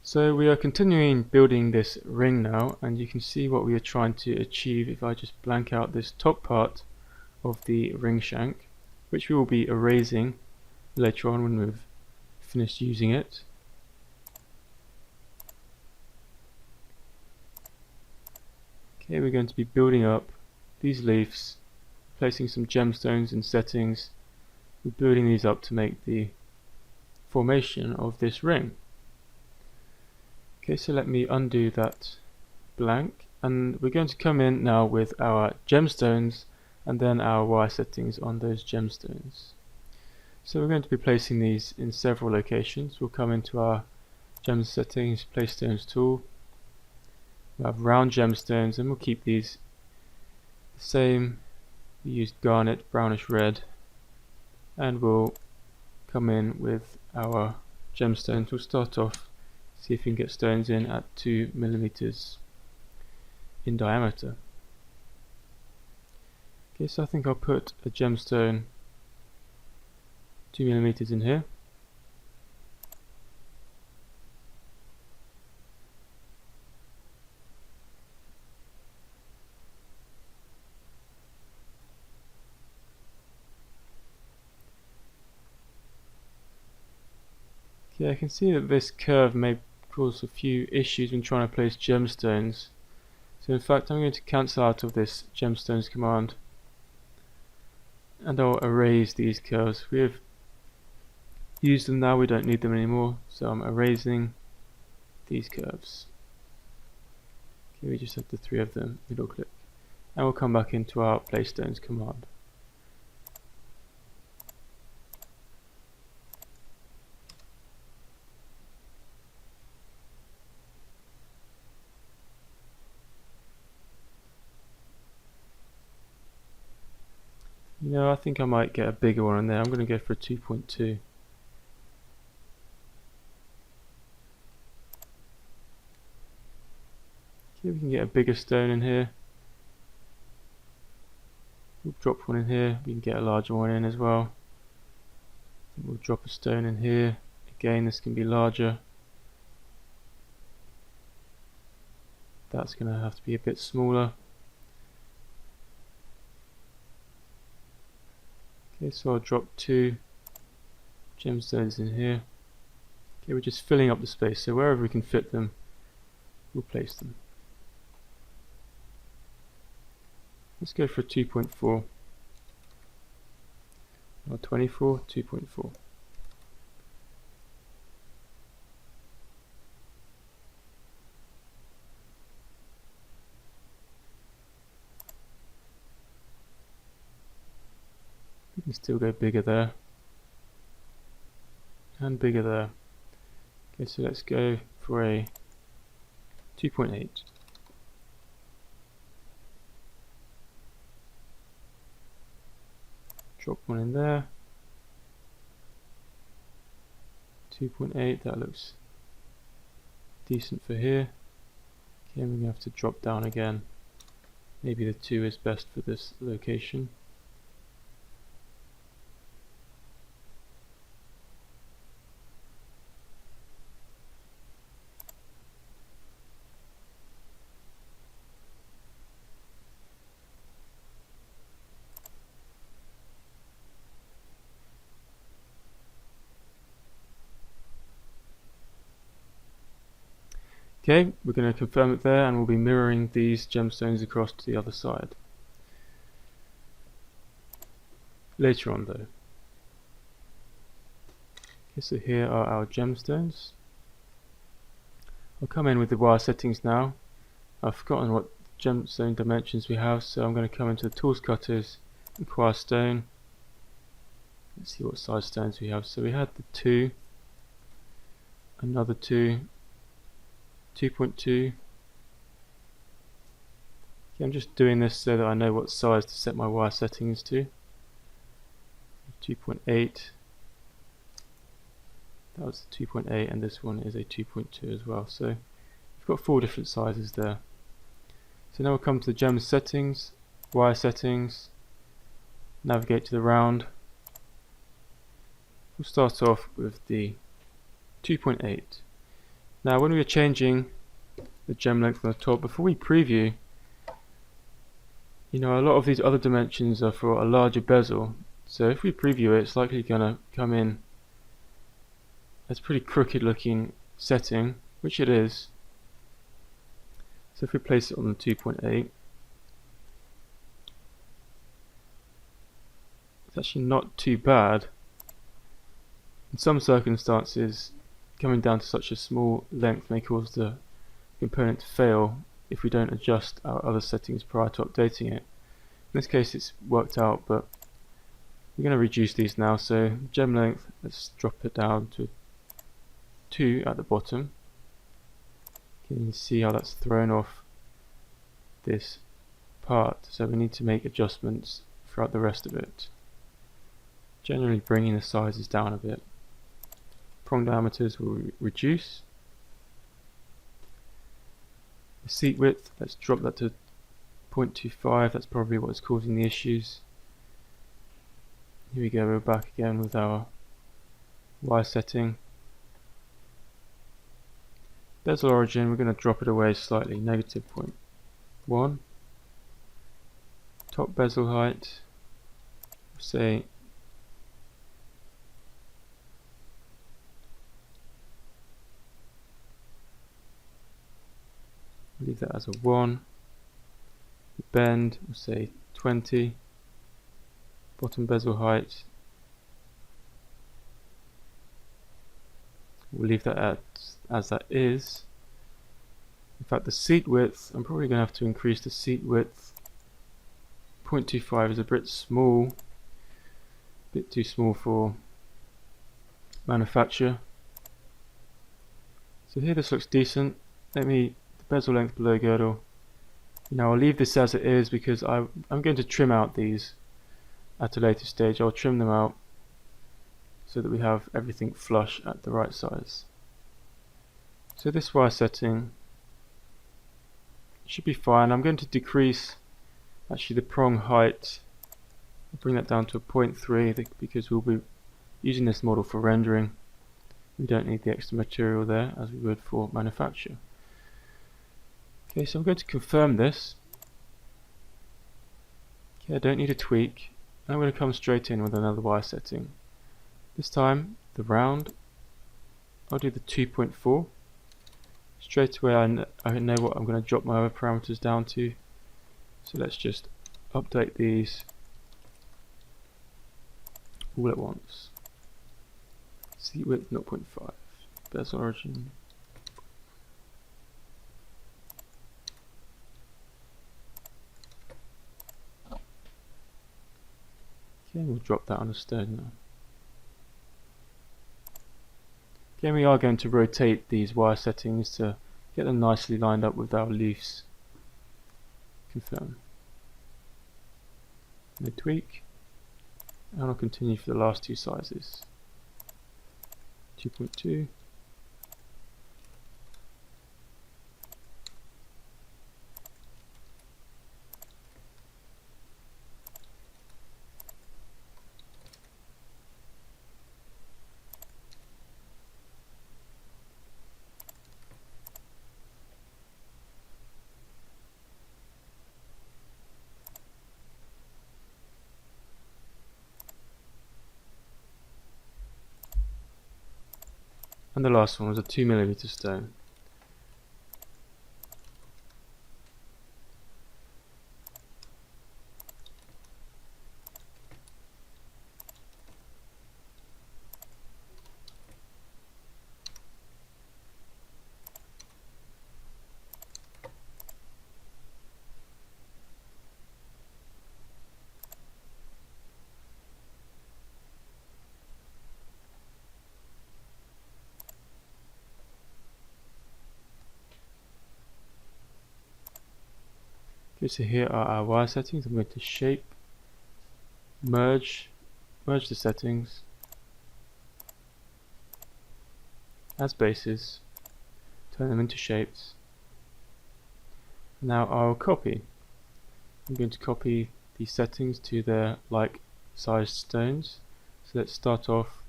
So we are continuing building this ring now, and you can see what we are trying to achieve if I just blank out this top part of the ring shank, which we will be erasing later on when we've finished using it. Okay, we're going to be building up these leaves, placing some gemstones and settings. We're building these up to make the formation of this ring. Okay, so let me undo that blank, and we're going to come in now with our gemstones and then our wire settings on those gemstones. So we're going to be placing these in several locations. We'll come into our gem settings, place stones tool. We have round gemstones, and we'll keep these the same. We used garnet, brownish red, and we'll come in with our gemstones. We'll start off, see if we can get stones in at 2 millimeters in diameter. Okay, so I think I'll put a gemstone 2 millimeters in here. Okay, I can see that this curve may cause a few issues when trying to place gemstones. So in fact I'm going to cancel out of this gemstones command, and I'll erase these curves. We have used them now, we don't need them anymore, so I'm erasing these curves. Okay, we just have the 3 of them, middle click, and we'll come back into our place stones command. You know, I think I might get a bigger one in there. I'm going to go for a 2.2. Okay, we can get a bigger stone in here. We'll drop one in here. We can get a larger one in as well. We'll drop a stone in here. Again, this can be larger. That's going to have to be a bit smaller. Okay, so I'll drop 2 gemstones in here. Okay, we're just filling up the space, so wherever we can fit them, we'll place them. Let's go for 2.4 or 24, 2.4. We can still go bigger there and bigger there. Okay, so let's go for a 2.8. Drop one in there. 2.8, that looks decent for here. Okay, we're going to have to drop down again. Maybe the 2 is best for this location. Okay, we're going to confirm it there, and we'll be mirroring these gemstones across to the other side later on though. Okay, so here are our gemstones. I'll come in with the wire settings now. I've forgotten what gemstone dimensions we have, so I'm going to come into the tools cutters, acquire stone. Let's see what size stones we have. So we had the 2, another 2, 2.2. Okay, I'm just doing this so that I know what size to set my wire settings to. 2.8. That was 2.8, and this one is a 2.2 as well. So we've got 4 different sizes there. So now we'll come to the gem settings, wire settings, navigate to the round. We'll start off with the 2.8. Now when we are changing the gem length on the top, before we preview, a lot of these other dimensions are for a larger bezel, so if we preview it, it's likely going to come in as a pretty crooked looking setting, which it is. So if we place it on the 2.8, it's actually not too bad. In some circumstances, coming down to such a small length may cause the component to fail if we don't adjust our other settings prior to updating it. In this case it's worked out, but we're going to reduce these now. So gem length, let's drop it down to 2 at the bottom. Can you see how that's thrown off this part? So we need to make adjustments throughout the rest of it, generally bringing the sizes down a bit. Prong diameters will reduce. The seat width, let's drop that to 0.25, that's probably what's causing the issues. Here we go, we're back again with our Y setting. Bezel origin, we're going to drop it away slightly, -0.1. Top bezel height, say leave that as a 1. The bend, we'll say 20. Bottom bezel height, we'll leave that as that is. In fact, the seat width, I'm probably going to have to increase the seat width. 0.25 is a bit small, a bit too small for manufacture. So here this looks decent. The bezel length below girdle, I'll leave this as it is because I'm going to trim out these at a later stage. I'll trim them out so that we have everything flush at the right size. So this Y setting should be fine. I'm going to decrease actually the prong height. I'll bring that down to a 0.3 because we'll be using this model for rendering. We don't need the extra material there as we would for manufacture. Okay, so I'm going to confirm this. Okay, I don't need a tweak. I'm going to come straight in with another Y setting. This time, the round, I'll do the 2.4. Straight away I know what I'm going to drop my other parameters down to. So let's just update these all at once. Seat width 0.5. Bezel origin. Okay, we'll drop that on a stone now. Okay, we are going to rotate these Y settings to get them nicely lined up with our leaves. Confirm. No tweak. And I'll continue for the last two sizes. 2.2. And the last one was a 2mm stone. Okay, so here are our Y settings. I'm going to shape, merge the settings as bases, turn them into shapes. Now I'll copy. I'm going to copy these settings to their like sized stones. So let's start off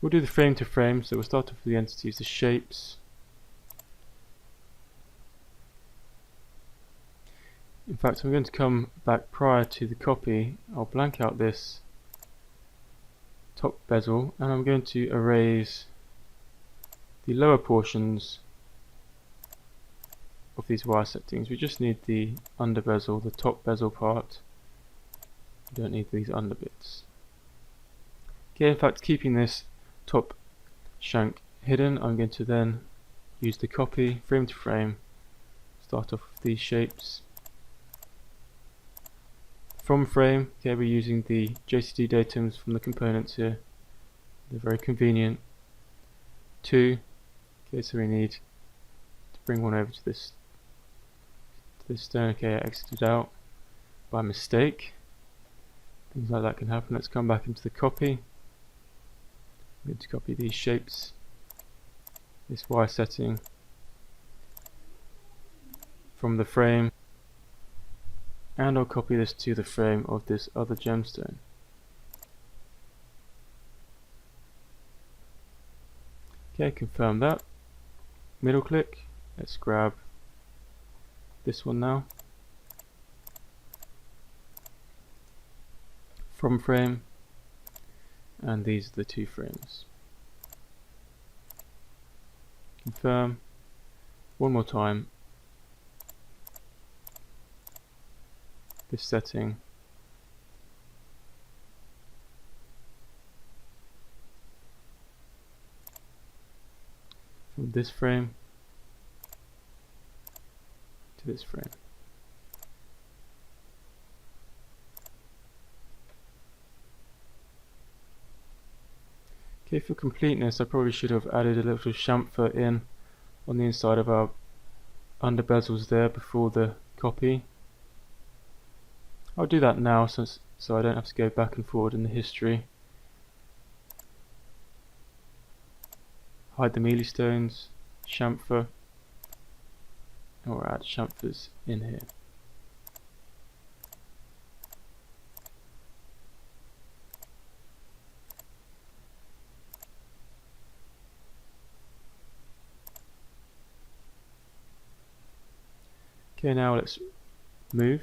We'll do the frame to frame, so we'll start off with the entities, the shapes. In fact, I'm going to come back prior to the copy. I'll blank out this top bezel and I'm going to erase the lower portions of these wire settings. We just need the under bezel, the top bezel part. We don't need these under bits. Okay, in fact, keeping this top shank hidden, I'm going to then use the copy, frame to frame, start off with these shapes. From frame, okay, we're using the JCD datums from the components here. They're very convenient. 2, okay, so we need to bring one over to this stone. Okay, I exited out by mistake. Things like that can happen. Let's come back into the copy. I'm going to copy these shapes, this wire setting from the frame, and I'll copy this to the frame of this other gemstone. Okay, confirm that. Middle click. Let's grab this one now. From frame, and these are the 2 frames. Confirm. One more time. This setting. From this frame to this frame. Okay, for completeness, I probably should have added a little chamfer in on the inside of our under bezels there before the copy. I'll do that now so I don't have to go back and forward in the history. Hide the mealy stones, chamfer, and we'll add chamfers in here. Okay, now let's move.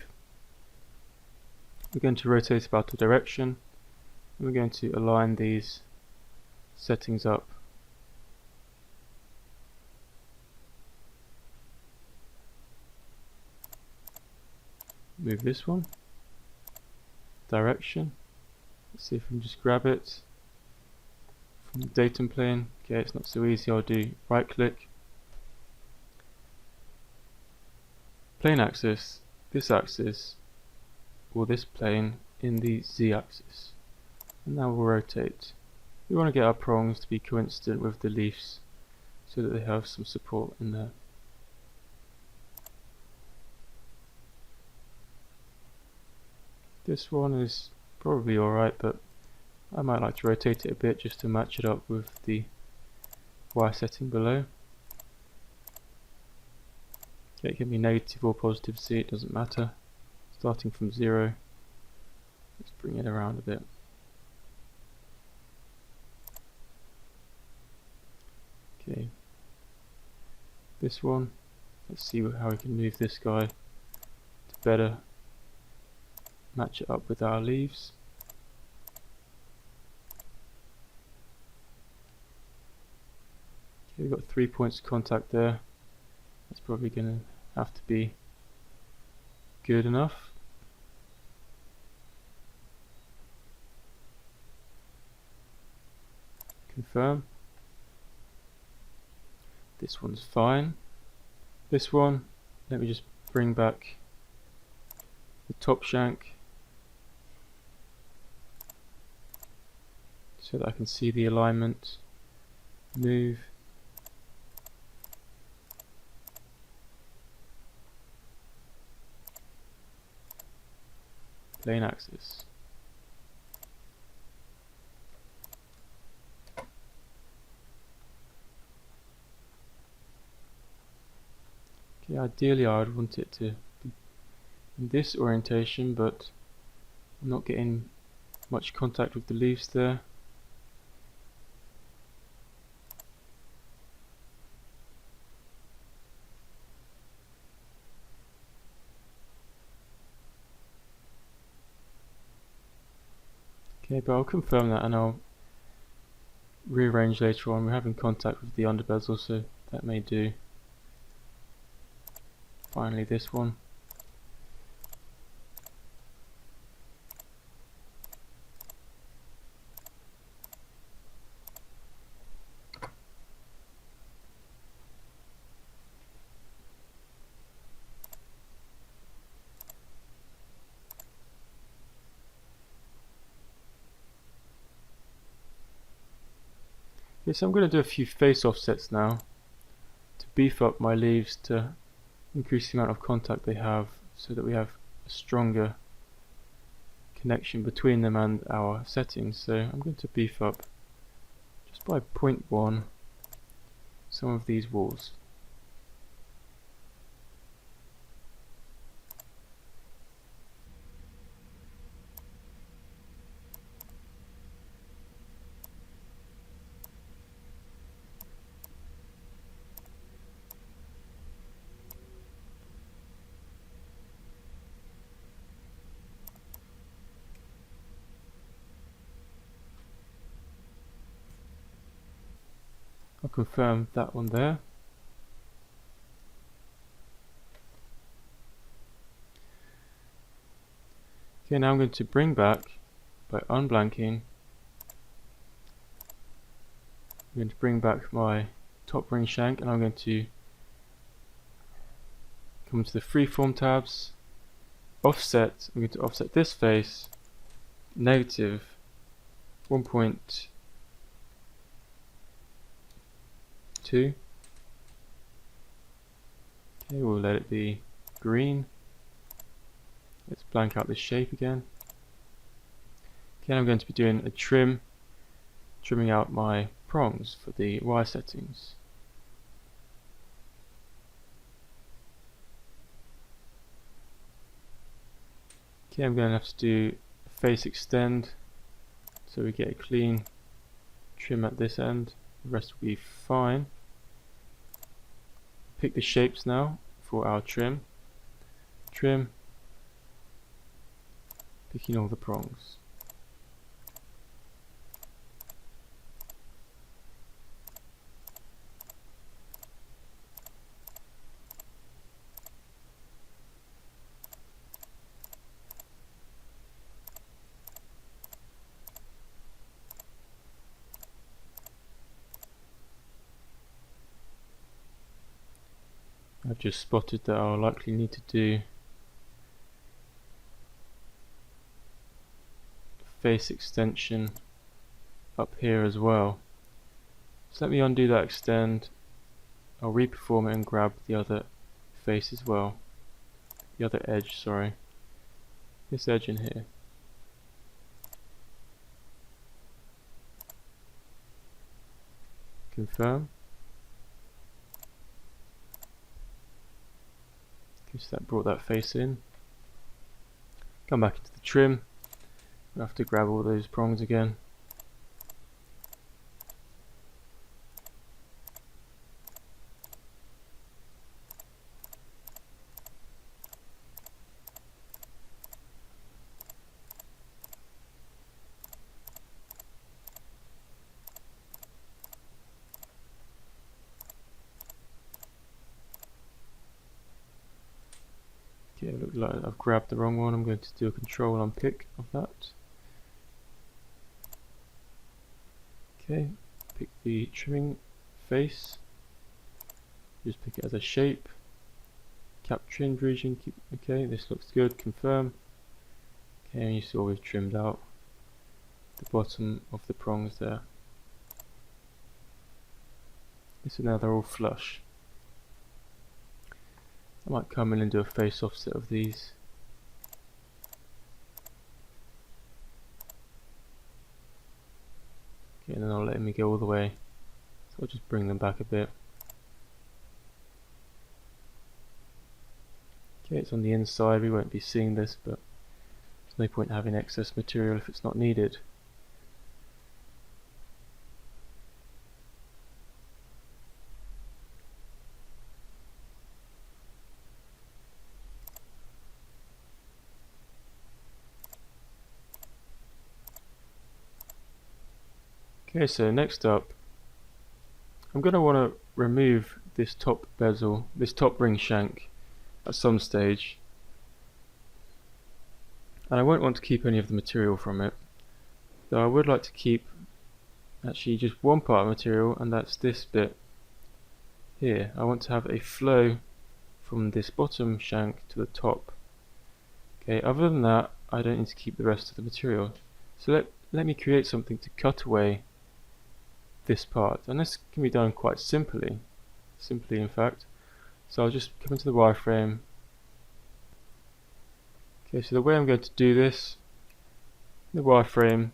We're going to rotate about a direction, and we're going to align these settings up. Move this one, direction. Let's see if we can just grab it from the datum plane. Okay, it's not so easy. I'll do right click, plane axis, this axis, or this plane in the Z axis, and now we'll rotate. We want to get our prongs to be coincident with the leaves so that they have some support in there. This one is probably alright, but I might like to rotate it a bit just to match it up with the wire setting below. Okay, it can be negative or positive C, it doesn't matter. Starting from 0, let's bring it around a bit. Okay, this one, let's see how we can move this guy to better match it up with our leaves. Okay, we've got 3 points of contact there. That's probably going to have to be good enough. Confirm. This one's fine. This one, let me just bring back the top shank so that I can see the alignment. Move. Plane axis. Okay, ideally I would want it to be in this orientation, but I'm not getting much contact with the leaves there. Okay, but I'll confirm that and I'll rearrange later on. We're having contact with the under bezel, so that may do. Finally this one. Okay, so I'm going to do a few face offsets now to beef up my leaves to increase the amount of contact they have so that we have a stronger connection between them and our settings. So I'm going to beef up just by 0.1 some of these walls. I'll confirm that one there. Okay, now I'm going to bring back, by unblanking, I'm going to bring back my top ring shank, and I'm going to come to the freeform tabs, offset. I'm going to offset this face negative 1.2. Okay, we'll let it be green. Let's blank out this shape again. Okay, I'm going to be doing a trimming out my prongs for the wire settings. Okay, I'm going to have to do a face extend so we get a clean trim at this end. The rest will be fine. Pick the shapes now for our trim. Trim, picking all the prongs. I've just spotted that I'll likely need to do face extension up here as well. So let me undo that extend. I'll reperform it and grab the other face as well. The other edge, sorry. This edge in here. Confirm. So that brought that face in. Come back into the trim. I have to grab all those prongs again. Okay, it looks like I've grabbed the wrong one. I'm going to do a control unpick of that. Okay, pick the trimming face. Just pick it as a shape. Cap trimmed region. Okay, this looks good. Confirm. Okay, and you saw we've trimmed out the bottom of the prongs there. So now they're all flush. I might come in and do a face offset of these. Okay, and then I'll let me go all the way. So I'll just bring them back a bit. Okay, it's on the inside, we won't be seeing this, but there's no point having excess material if it's not needed. Okay, so next up, I'm going to want to remove this top bezel, this top ring shank at some stage, and I won't want to keep any of the material from it, though I would like to keep actually just one part of material, and that's this bit here. I want to have a flow from this bottom shank to the top. Okay, other than that, I don't need to keep the rest of the material. So let me create something to cut away this part, and this can be done quite simply in fact. So I'll just come into the wireframe. Okay, so the way I'm going to do this, in the wireframe,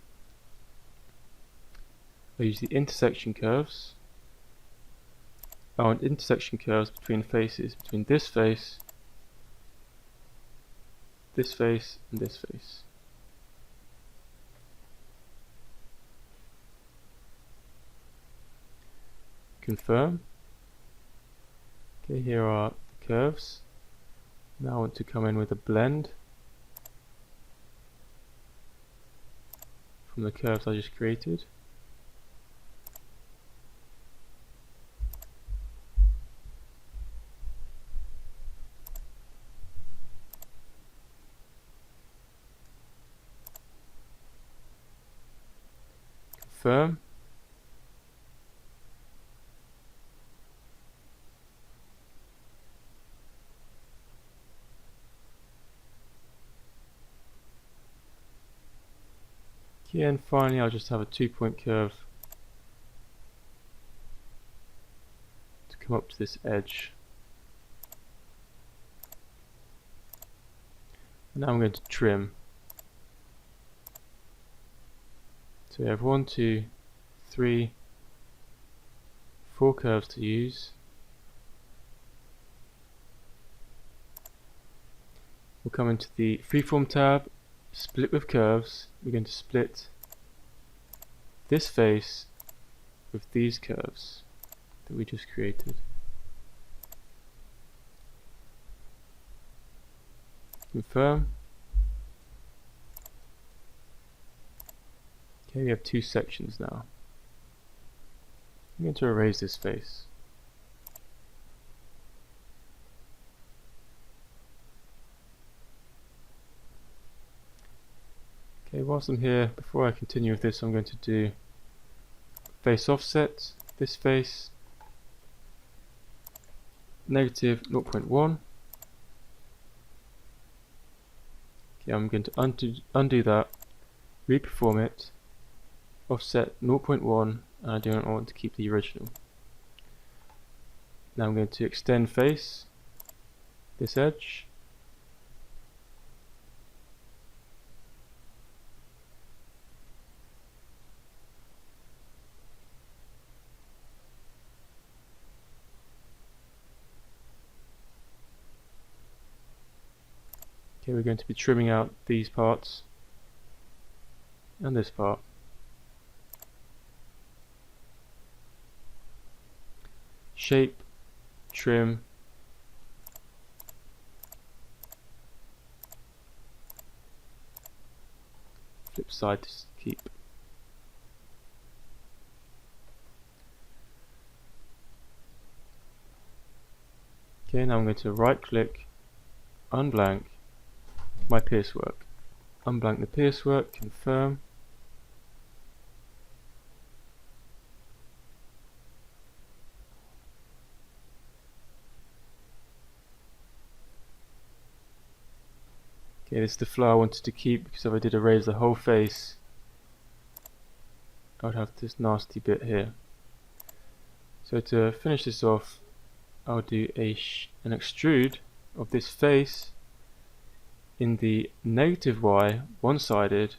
I use the intersection curves. I want intersection curves between faces, between this face, and this face. Confirm. Okay, here are the curves. Now I want to come in with a blend from the curves I just created. Confirm. Okay, and finally I'll just have a 2-point curve to come up to this edge. And now I'm going to trim. So we have 1, 2, 3, 4 curves to use. We'll come into the freeform tab, split with curves. We're going to split this face with these curves that we just created. Confirm. Okay, we have 2 sections now. I'm going to erase this face. Okay, whilst I'm here, before I continue with this, I'm going to do face offset, this face, negative 0.1. Okay, I'm going to undo that, reperform it, offset 0.1, and I don't want to keep the original. Now I'm going to extend face, this edge, okay, we're going to be trimming out these parts and this part. Shape, trim, flip side to keep. Okay, now I'm going to right click, unblank my pierce work. Unblank the pierce work, confirm. Okay, this is the flow I wanted to keep, because if I did erase the whole face, I would have this nasty bit here. So to finish this off, I'll do an extrude of this face in the negative Y, one-sided,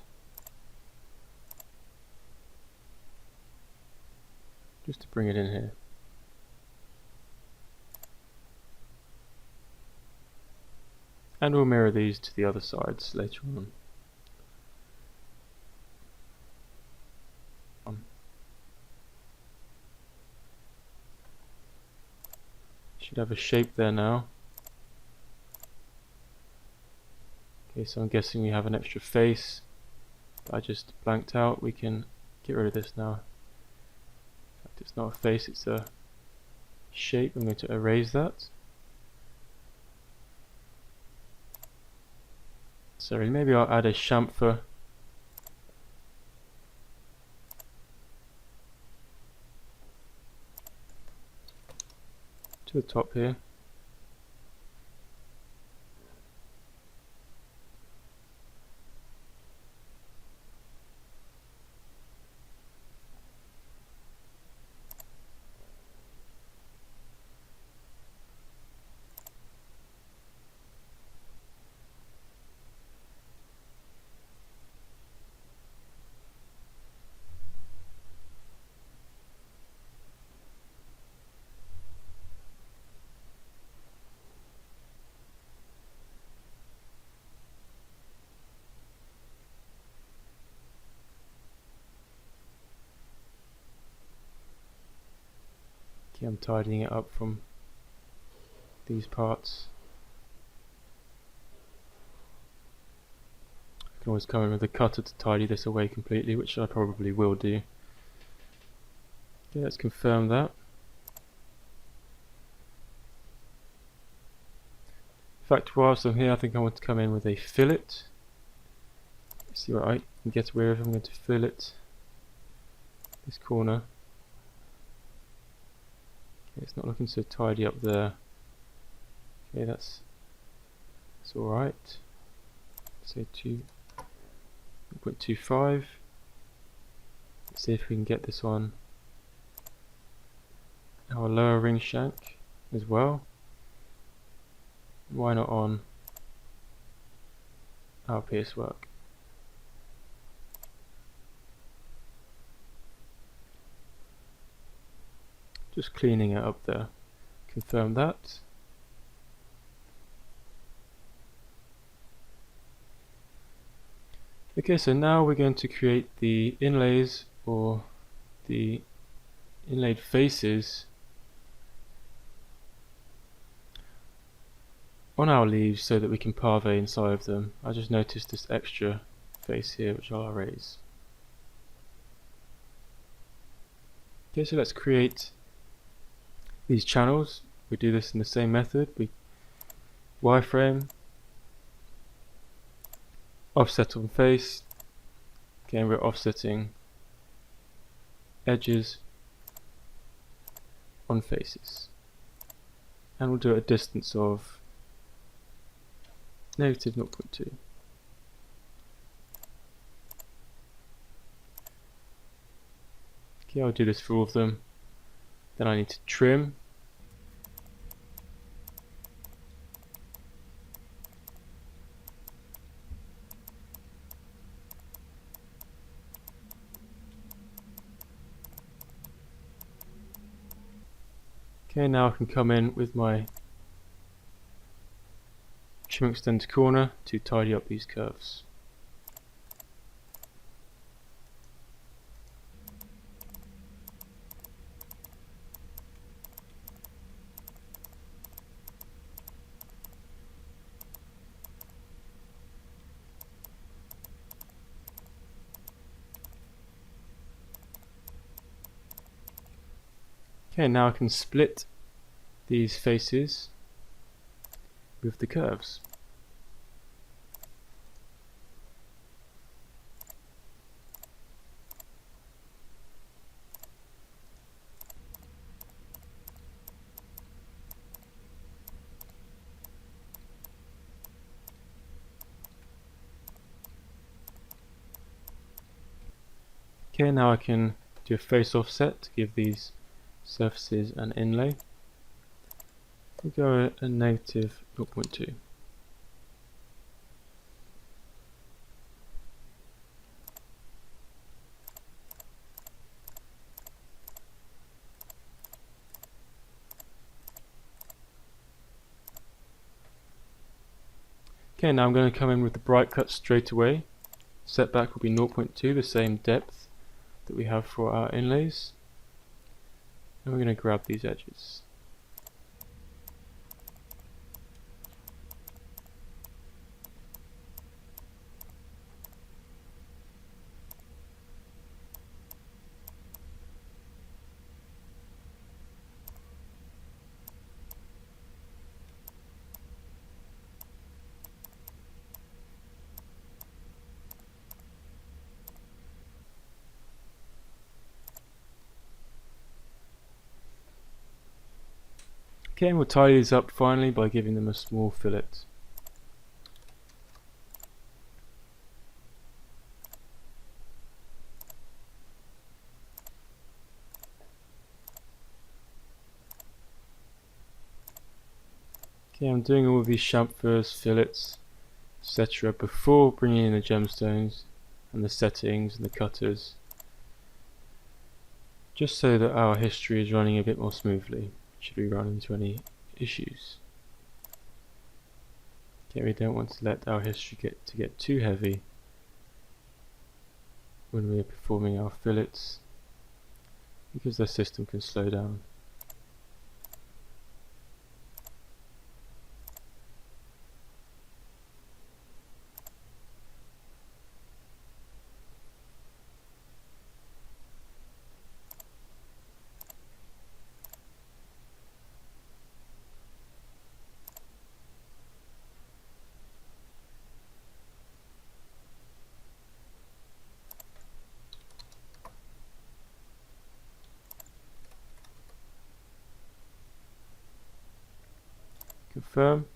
just to bring it in here. And we'll mirror these to the other sides later on. Should have a shape there now. Okay, so I'm guessing we have an extra face that I just blanked out. We can get rid of this now. It's not a face, it's a shape. I'm going to erase that. Sorry, maybe I'll add a chamfer to the top here. Okay, I'm tidying it up from these parts. I can always come in with a cutter to tidy this away completely, which I probably will do. Okay, let's confirm that. In fact, whilst I'm here, I think I want to come in with a fillet. See what I can get away with. I'm going to fillet this corner. Okay, it's not looking so tidy up there. Okay, that's alright. Say 2.25. Let's see if we can get this on our lower ring shank as well. Why not on our pierce work? Just cleaning it up there. Confirm that. Okay, so now we're going to create the inlays, or the inlaid faces on our leaves so that we can parvay inside of them. I just noticed this extra face here, which I'll erase. Okay, so let's create these channels. We do this in the same method. We wireframe, offset on face. Again, we're offsetting edges on faces, and we'll do it at a distance of negative 0.2. Okay, I'll do this for all of them. Then I need to trim. Okay, now I can come in with my trim extend corner to tidy up these curves. Okay, now I can split these faces with the curves. Okay, now I can do a face offset to give these surfaces an inlay. We'll go at a negative 0.2. Okay, now I'm going to come in with the bright cut straight away. Setback will be 0.2, the same depth that we have for our inlays. And we're going to grab these edges. Okay, and we'll tidy these up finally by giving them a small fillet. Okay, I'm doing all of these chamfers, fillets, etc. before bringing in the gemstones and the settings and the cutters, just so that our history is running a bit more smoothly should we run into any issues. Okay, we don't want to let our history get too heavy when we are performing our fillets, because the system can slow down. Confirm.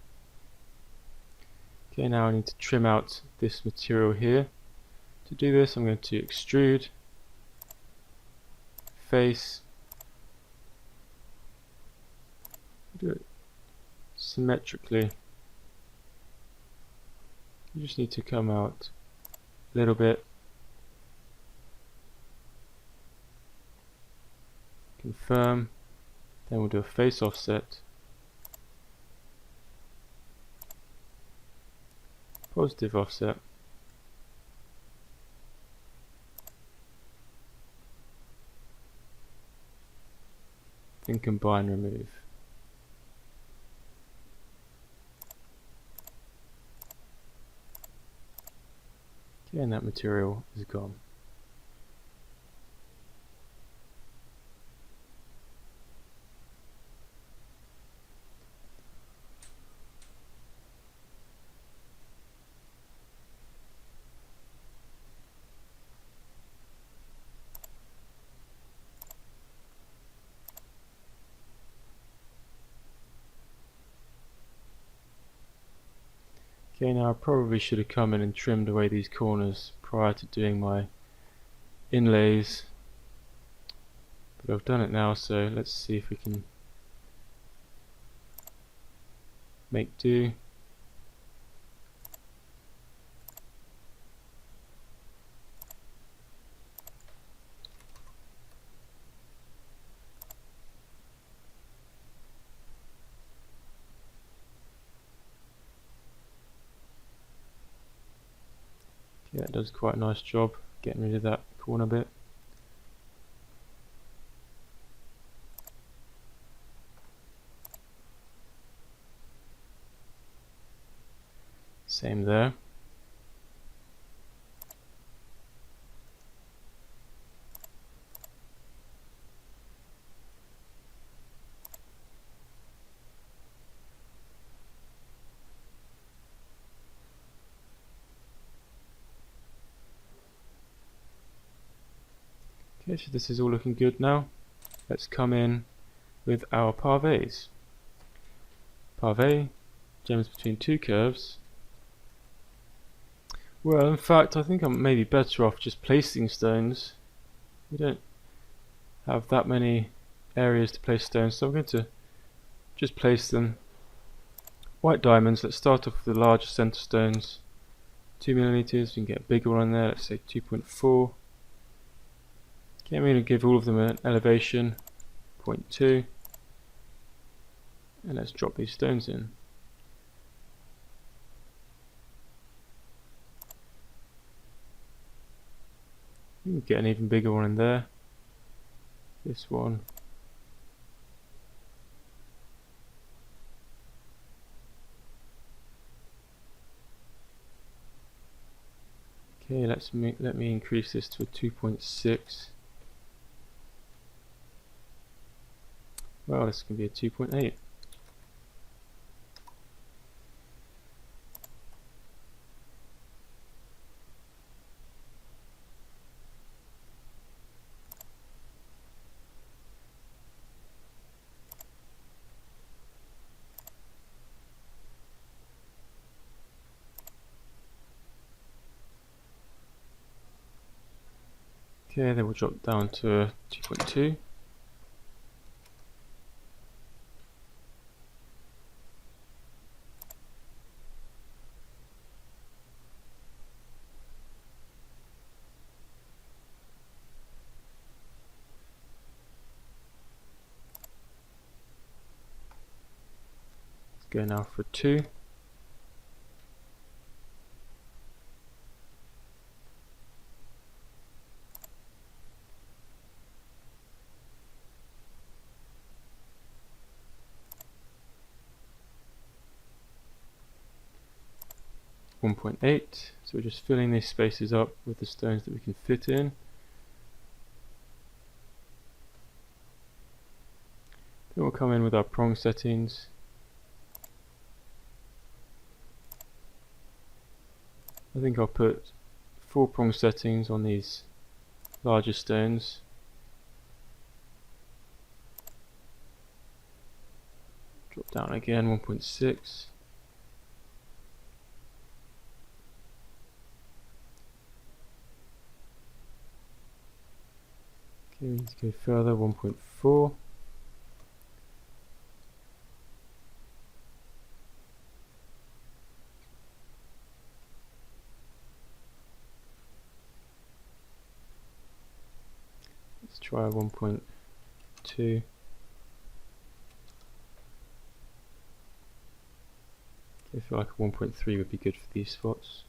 Okay, now I need to trim out this material here. To do this, I'm going to extrude, face, do it symmetrically. You just need to come out a little bit. Confirm. Then we'll do a face offset. Positive offset. Then combine remove. Okay, and that material is gone. Okay, now I probably should have come in and trimmed away these corners prior to doing my inlays, but I've done it now, so let's see if we can make do. Okay, that does quite a nice job getting rid of that corner bit. Same there. Okay, so this is all looking good now. Let's come in with our Parvaiz. Parvaiz, gems between two curves. Well, in fact, I think I'm maybe better off just placing stones. We don't have that many areas to place stones, so I'm going to just place them. White diamonds, let's start off with the larger center stones. 2mm, we can get a bigger one in there, let's say 2.4. Okay, I'm going to give all of them an elevation, 0.2. And let's drop these stones in. You can get an even bigger one in there. This one. Okay, let me increase this to a 2.6. Well, this can be a 2.8. Okay, then we'll drop down to 2.2. Let's go now for 2. .8, so we're just filling these spaces up with the stones that we can fit in. Then we'll come in with our prong settings. I think I'll put 4 prong settings on these larger stones. Drop down again, 1.6. Okay, we need to go further, 1.4. Let's try 1.2. I feel like a 1.3 would be good for these spots.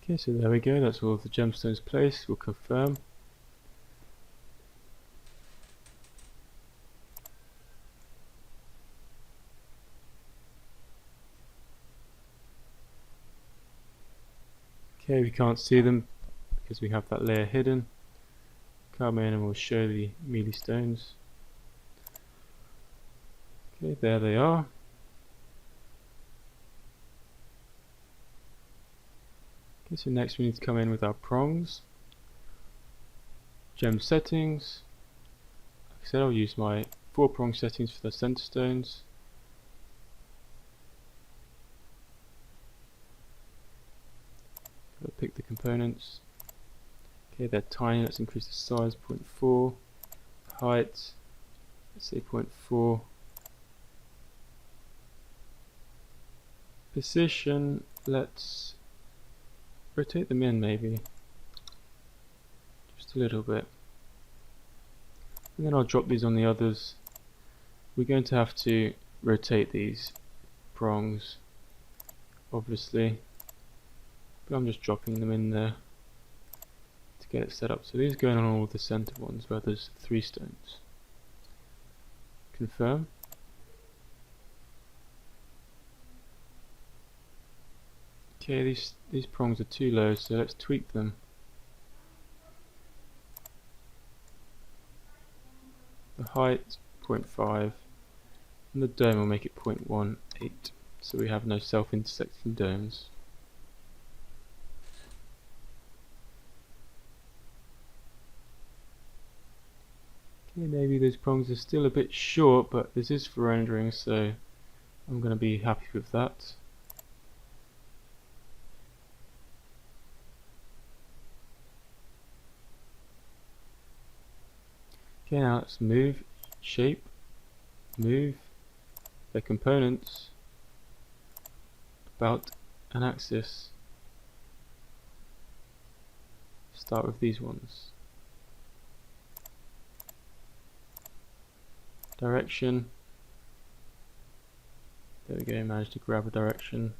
Okay, so there we go, that's all of the gemstones placed. We'll confirm. Okay, we can't see them because we have that layer hidden. Come in and we'll show the mealy stones. Okay, there they are. Okay, so next we need to come in with our prongs. Gem settings. Like I said, I'll use my 4 prong settings for the center stones. Gotta pick the components. Okay, they're tiny, let's increase the size, 0.4. Height, let's say 0.4. Position, let's rotate them in maybe. Just a little bit. And then I'll drop these on the others. We're going to have to rotate these prongs, obviously. But I'm just dropping them in there to get it set up. So these are going on all the center ones where there's 3 stones. Confirm. Okay, these prongs are too low, so let's tweak them. The height 0.5 and the dome will make it 0.18, so we have no self-intersecting domes. Okay, maybe those prongs are still a bit short, but this is for rendering, so I'm going to be happy with that. Okay, now let's move, shape, move the components about an axis. Start with these ones. Direction. There we go, managed to grab a direction.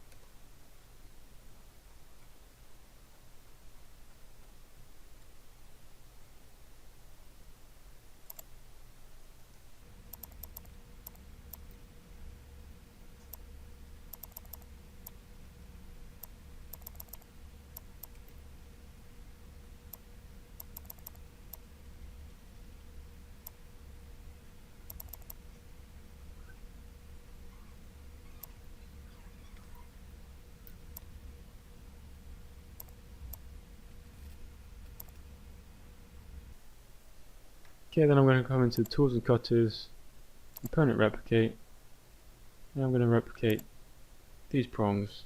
Okay, then I'm going to come into the tools and cutters, component replicate, and I'm going to replicate these prongs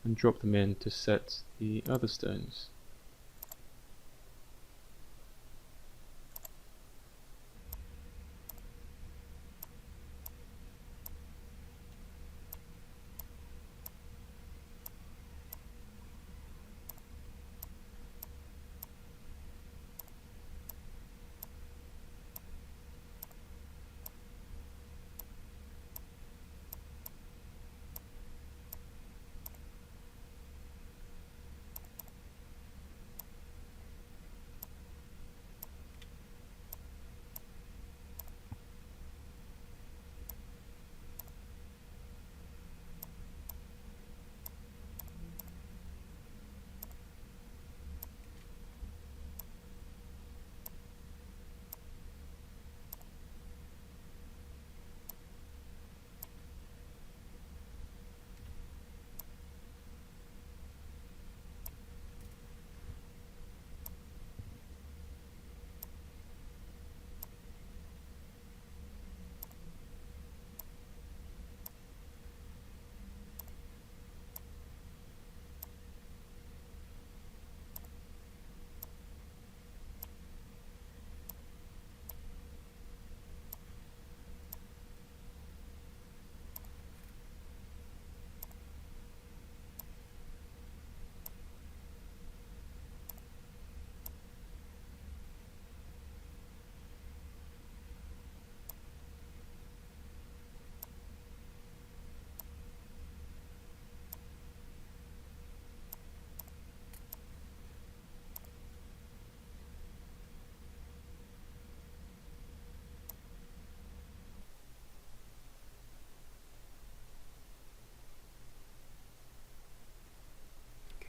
and drop them in to set the other stones.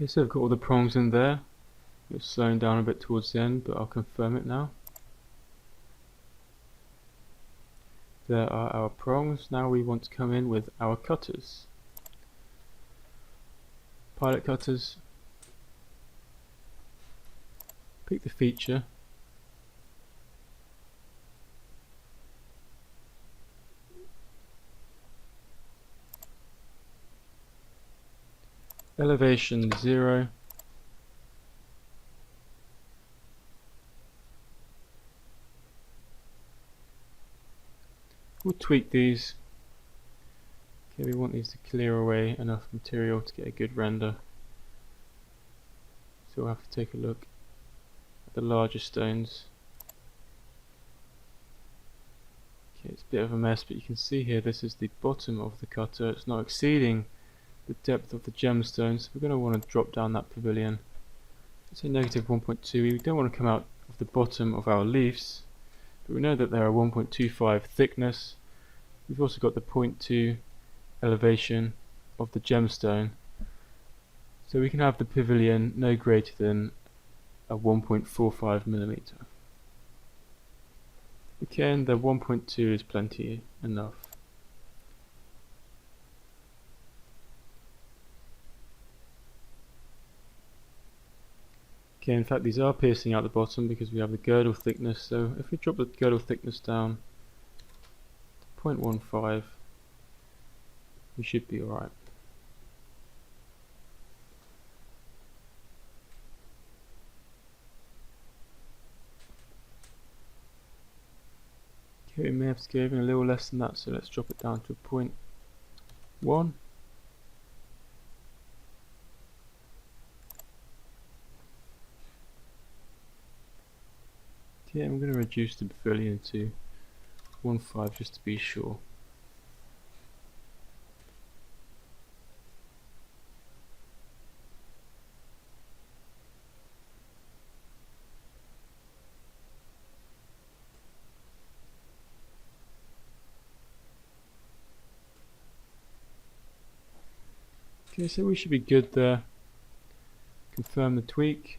Okay, so I've got all the prongs in there. It's slowing down a bit towards the end, but I'll confirm it now. There are our prongs. Now we want to come in with our cutters. Pilot cutters. Pick the feature. Elevation 0. We'll tweak these. Okay, we want these to clear away enough material to get a good render. So we'll have to take a look at the larger stones. Okay, it's a bit of a mess, but you can see here this is the bottom of the cutter. It's not exceeding the depth of the gemstones, so we're going to want to drop down that pavilion. Let's say negative 1.2. We don't want to come out of the bottom of our leaves, but we know that they are 1.25 thickness. We've also got the 0.2 elevation of the gemstone, so we can have the pavilion no greater than a 1.45 millimeter. Again, the 1.2 is plenty enough. Okay, in fact these are piercing out the bottom because we have the girdle thickness, so if we drop the girdle thickness down to 0.15, we should be alright. Okay, we may have to go even a little less than that, so let's drop it down to 0.1. Okay, I'm going to reduce the pavilion to 1.5 just to be sure. Okay, so we should be good there. Confirm the tweak.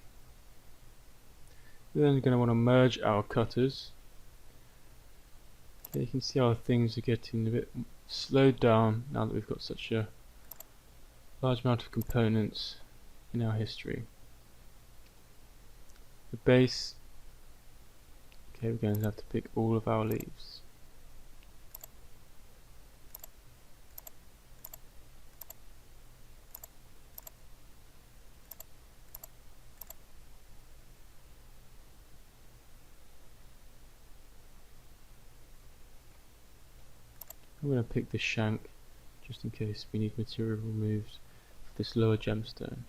We're then going to want to merge our cutters. Okay, you can see how things are getting a bit slowed down now that we've got such a large amount of components in our history. The base, Okay, we're going to have to pick all of our leaves. I'm going to pick the shank just in case we need material removed for this lower gemstone.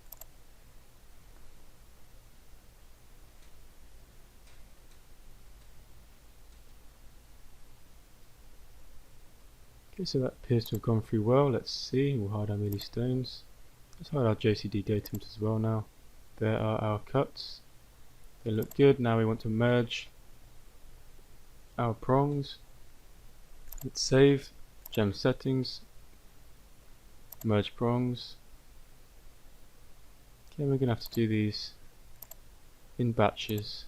Okay, so that appears to have gone through well. Let's see, we'll hide our mealy stones. Let's hide our JCD datums as well now. There are our cuts. They look good. Now we want to merge our prongs. Let's save, gem settings, merge prongs. Okay, we're going to have to do these in batches.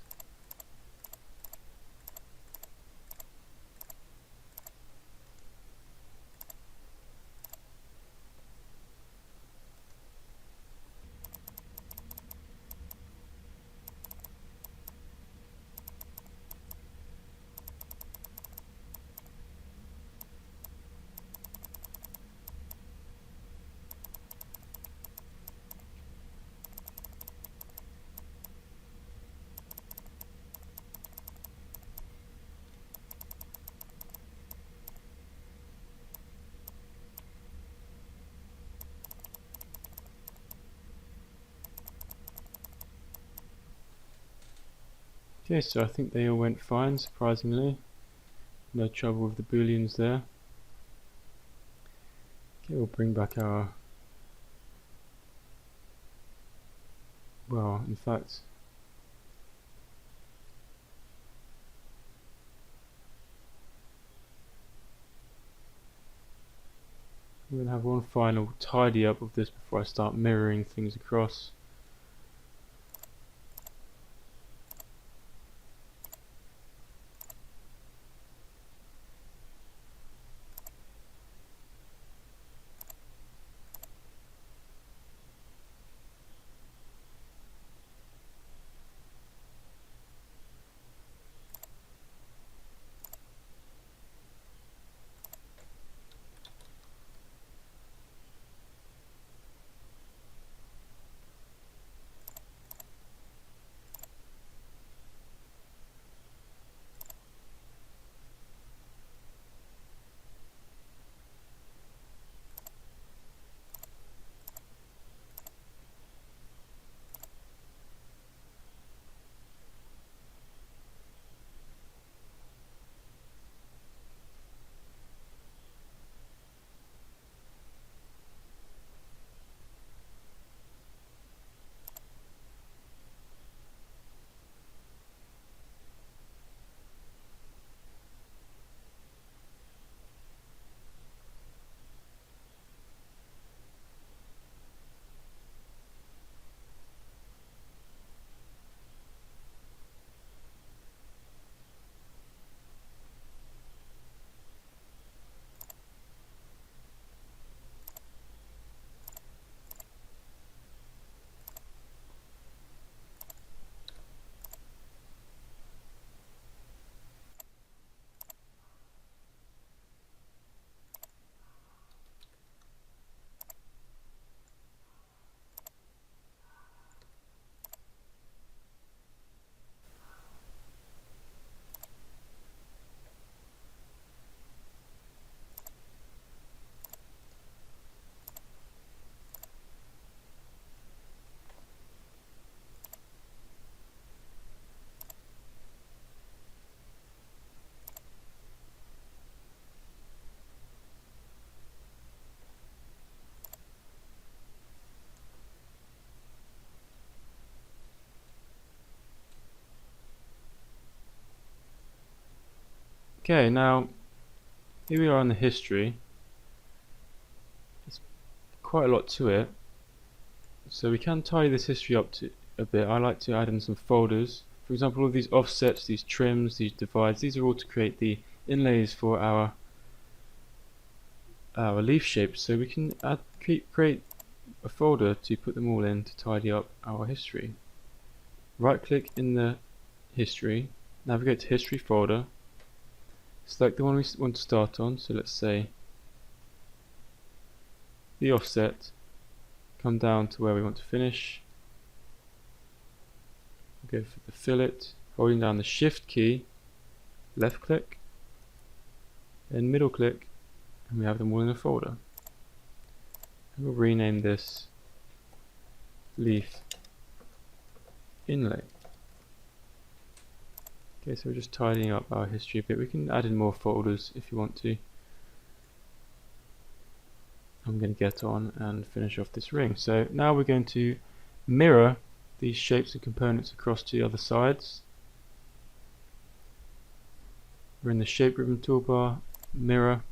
Okay, so I think they all went fine, surprisingly. No trouble with the booleans there. Okay, we'll bring back our... well, in fact... I'm going to have one final tidy up of this before I start mirroring things across. Okay, now here we are in the history. There's quite a lot to it, so we can tidy this history up to a bit. I like to add in some folders. For example, all these offsets, these trims, these divides, these are all to create the inlays for our leaf shapes. So we can create a folder to put them all in to tidy up our history. Right click in the history, navigate to history folder, select the one we want to start on, so let's say the offset, come down to where we want to finish, go for the fillet, holding down the shift key, left click, then middle click, and we have them all in a folder. And we'll rename this leaf inlay. Okay, so we're just tidying up our history a bit. We can add in more folders if you want to. I'm going to get on and finish off this ring. So now we're going to mirror these shapes and components across to the other sides. We're in the shape ribbon toolbar, mirror.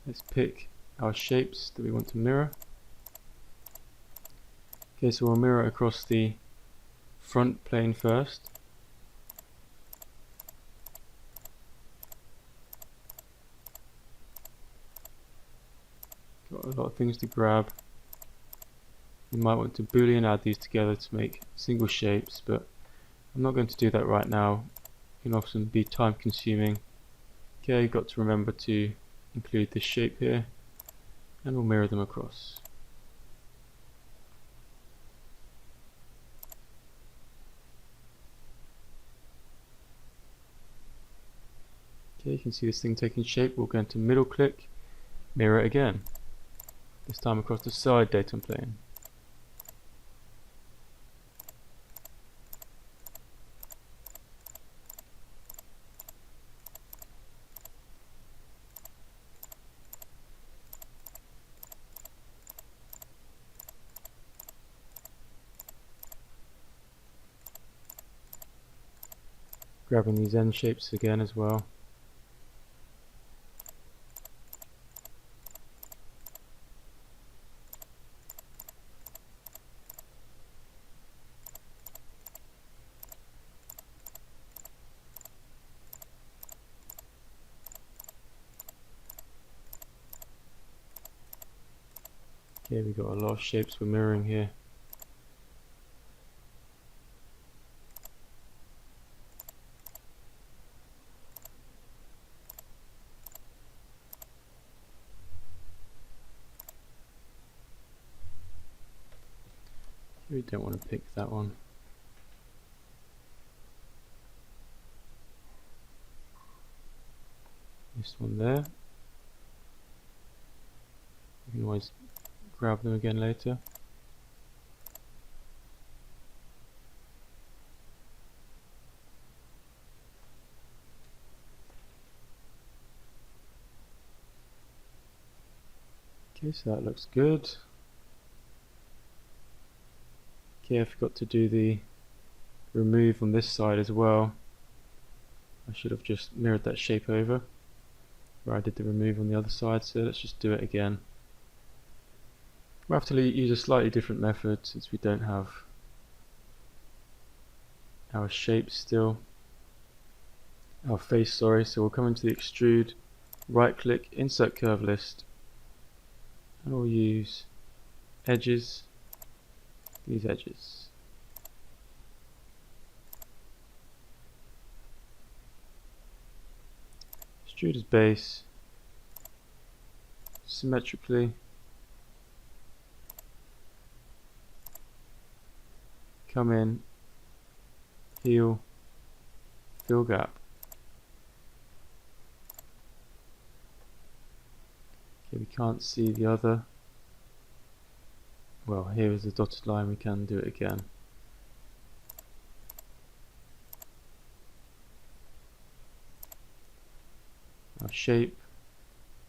Let's pick our shapes that we want to mirror. Okay, so we'll mirror across the front plane first. Got a lot of things to grab. You might want to boolean add these together to make single shapes, but I'm not going to do that right now. It can often be time consuming. Okay, you've got to remember to include this shape here, and we'll mirror them across. Okay, you can see this thing taking shape. We'll go into middle click, mirror again, this time across the side datum plane. Grabbing these end shapes again as well. Okay, we've got a lot of shapes we're mirroring here. We don't want to pick that one. This one there. You can always grab them again later. Okay, so that looks good. Okay, I forgot to do the remove on this side as well. I should have just mirrored that shape over where I did the remove on the other side, so let's just do it again. We'll have to use a slightly different method since we don't have our shape still, our face, sorry. So we'll come into the extrude, right click, insert curve list, and we'll use edges, these edges. Extrude as base, symmetrically, come in, heal, fill gap. Okay, we can't see the other. Well, here is the dotted line, we can do it again. Our shape,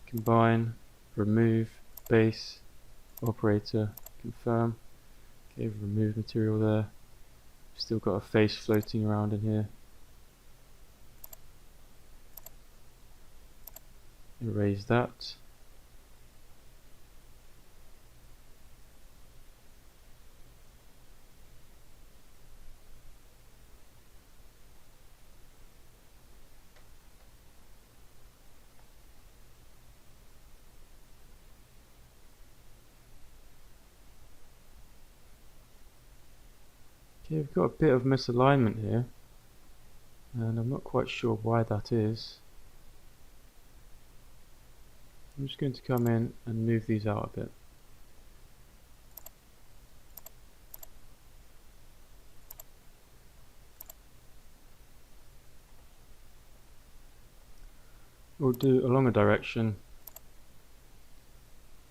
combine, remove, base, operator, confirm. Okay, remove material there. Still got a face floating around in here. Erase that. Okay, we've got a bit of misalignment here. and I'm not quite sure why that is. I'm just going to come in and move these out a bit. We'll do along a direction,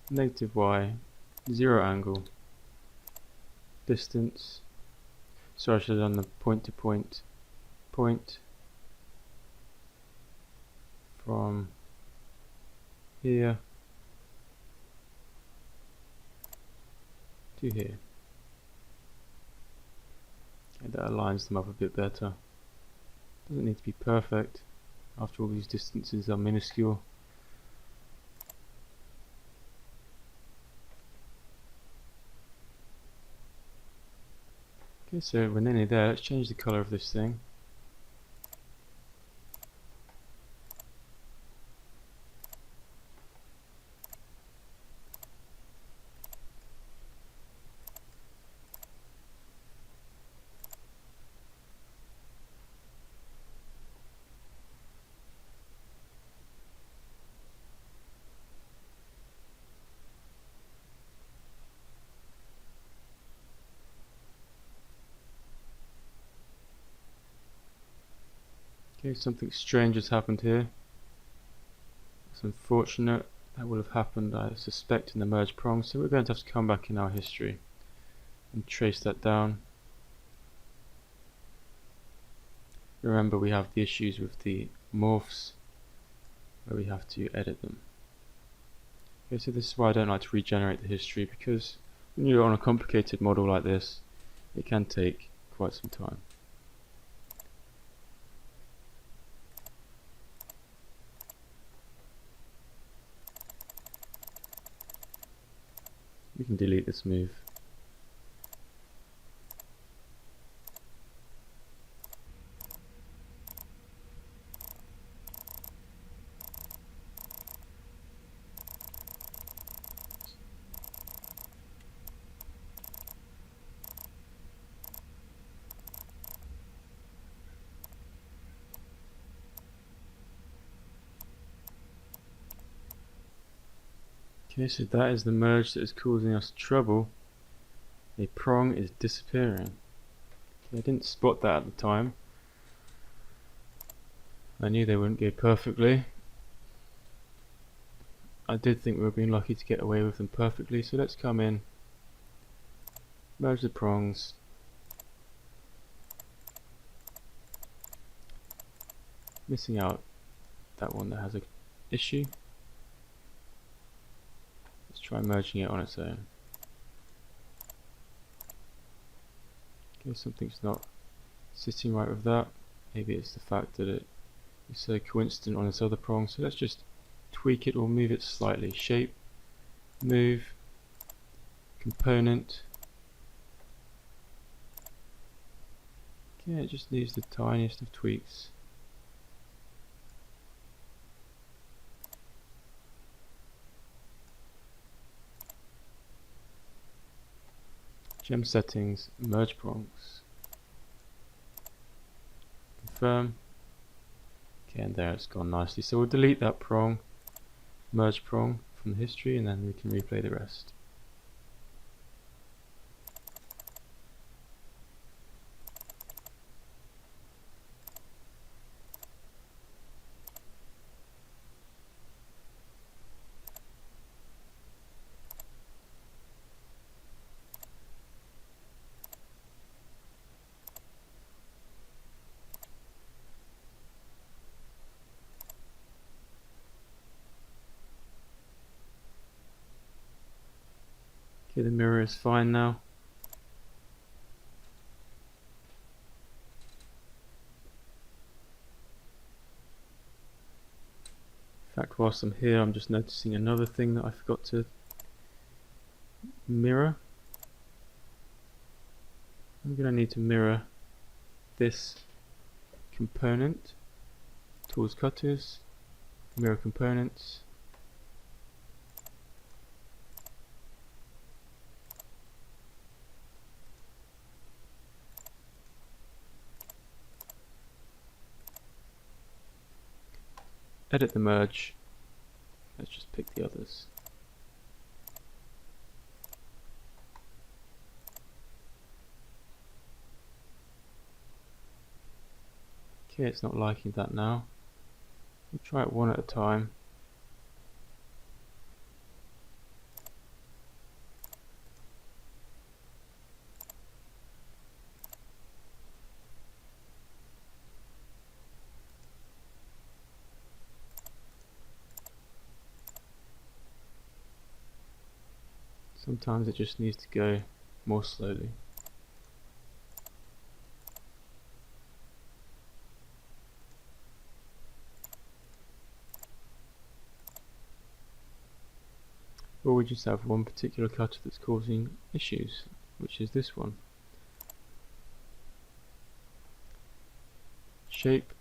negative y, 0 angle, distance, so I should have done the point to point, point from here to here. And that aligns them up a bit better. Doesn't need to be perfect, after all these distances are minuscule. Okay, so we're nearly there. Let's change the colour of this thing. Okay, something strange has happened here. It's unfortunate. That will have happened, I suspect, in the merge prong, so we're going to have to come back in our history and trace that down. Remember, we have the issues with the morphs where we have to edit them. Okay, so this is why I don't like to regenerate the history, because when you're on a complicated model like this, it can take quite some time. We can delete this move. Okay, so that is the merge that is causing us trouble. A prong is disappearing. Okay, I didn't spot that at the time. I knew they wouldn't go perfectly. I did think we were being lucky to get away with them perfectly, so let's come in, merge the prongs, missing out that one that has an issue. Let's try merging it on its own. Okay, something's not sitting right with that. Maybe it's the fact that it is so coincident on its other prong, so let's just tweak it or move it slightly. Shape, move, component. Okay, it just needs the tiniest of tweaks. Gem settings, merge prongs. Confirm. Okay, and there it's gone nicely. So we'll delete that prong, merge prong from the history, and then we can replay the rest. Okay, the mirror is fine now. In fact, whilst I'm here, I'm just noticing another thing that I forgot to mirror. I'm going to need to mirror this component, tools cutters, mirror components. edit the merge. Let's just pick the others. Okay, it's not liking that now. We'll try it one at a time. Sometimes it just needs to go more slowly. Or we just have one particular cutter that's causing issues, which is this one. Shape,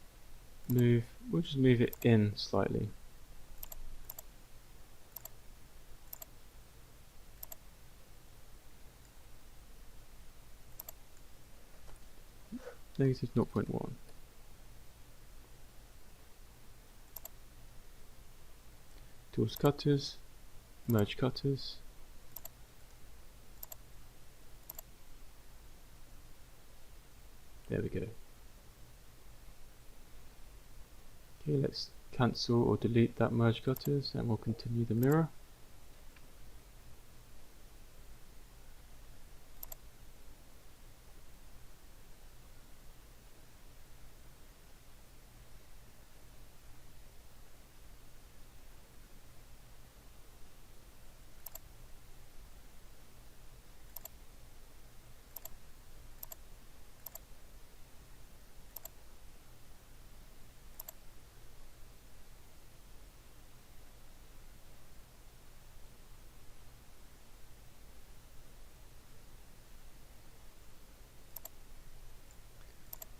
move, we'll just move it in slightly. Negative 0.1. Tools cutters, merge cutters. There we go. Okay, let's cancel or delete that merge cutters and we'll continue the mirror.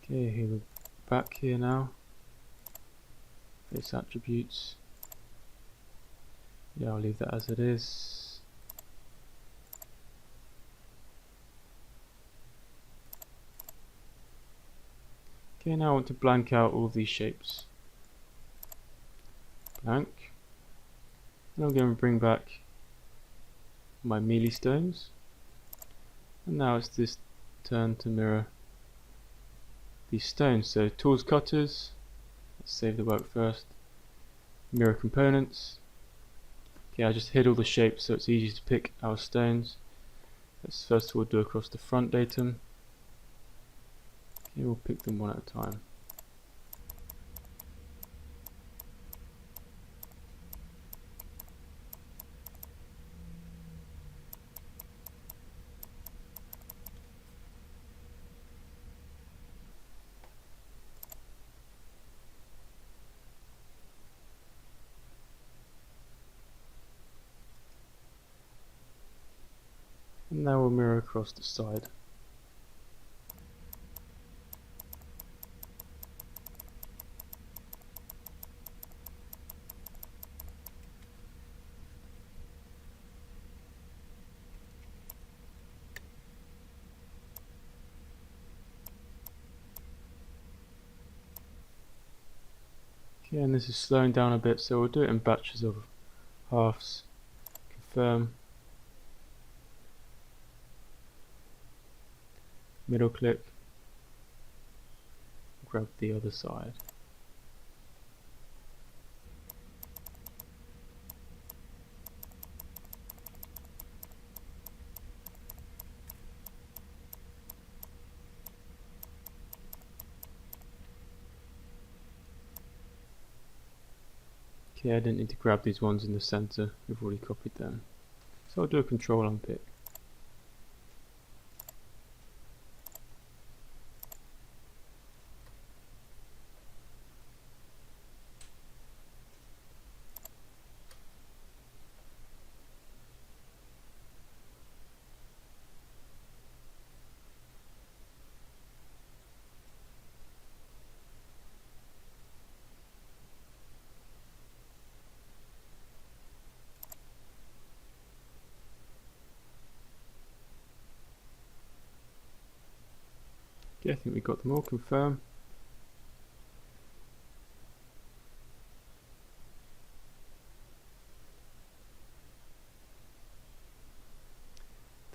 Okay, here we're back here now. Face attributes. Yeah, I'll leave that as it is. Okay, now I want to blank out all these shapes. Blank. And I'm going to bring back my melee stones. And now it's this turn to mirror these stones. So tools cutters, let's save the work first. Mirror components. Okay, I just hid all the shapes so it's easy to pick our stones. Let's first of all do across the front datum. Okay, we'll pick them one at a time. And now we'll mirror across the side. Okay, and this is slowing down a bit, so we'll do it in batches of halves. Confirm. Middle click, grab the other side. Okay, I didn't need to grab these ones in the center, we've already copied them. So I'll do a control unpick. Okay, I think we got them all. Confirm.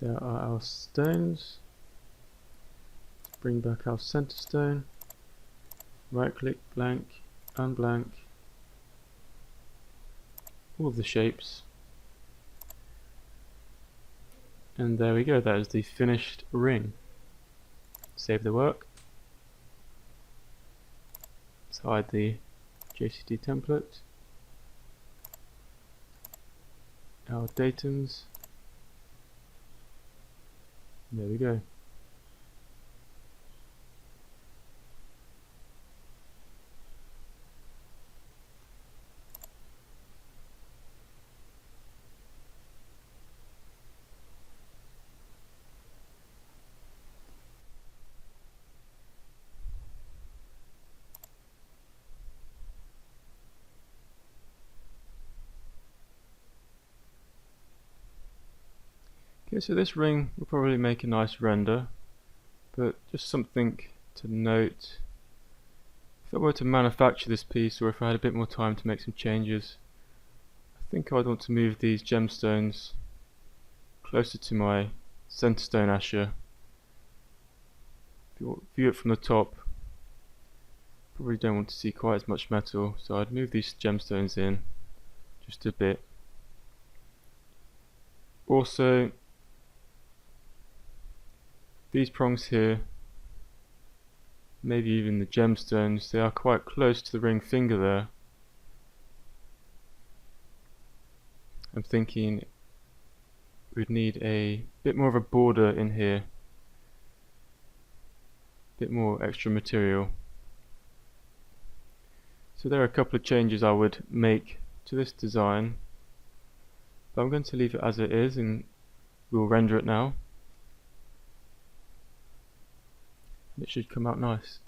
There are our stones. Let's bring back our center stone. Right click, blank, unblank. All of the shapes. And there we go, that is the finished ring. Save the work. Let's hide the JCD template. Our datums. There we go. Okay, so this ring will probably make a nice render, but just something to note. If I were to manufacture this piece, or if I had a bit more time to make some changes, I think I'd want to move these gemstones closer to my center stone Asscher. If you view it from the top, probably don't want to see quite as much metal, so I'd move these gemstones in just a bit. Also, these prongs here, maybe even the gemstones, they are quite close to the ring finger there. I'm thinking we'd need a bit more of a border in here, a bit more extra material. So there are a couple of changes I would make to this design, but I'm going to leave it as it is and we'll render it now. It should come out nice.